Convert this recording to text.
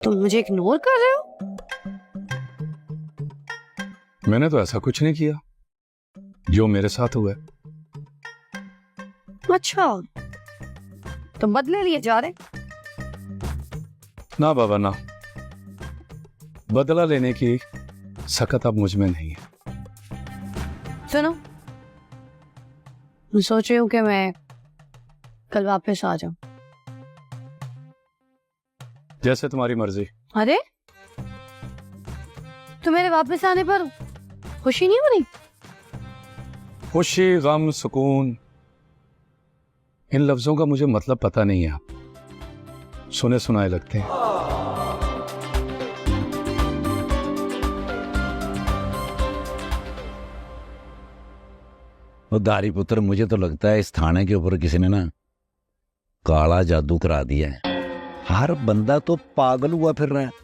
तुम मुझे इग्नोर कर रहे हो? मैंने तो ऐसा कुछ नहीं किया जो मेरे साथ हुआ है। अच्छा, तुम बदले लिए जा रहे? ना बाबा ना, बदला लेने की सकत अब मुझ में नहीं है। सुनो, मैं सोच रही हूँ कि मैं कल वापस आ जाऊं। जैसे तुम्हारी मर्जी। अरे, तो मेरे वापस आने पर खुशी नहीं हो रही? खुशी, गम, सुकून, इन लफ्जों का मुझे मतलब पता नहीं है, सुने सुनाए लगते हैं। वो दारी पुत्र, मुझे तो लगता है इस थाने के ऊपर किसी ने ना काला जादू करा दिया है। हर बंदा तो पागल हुआ फिर रहा है।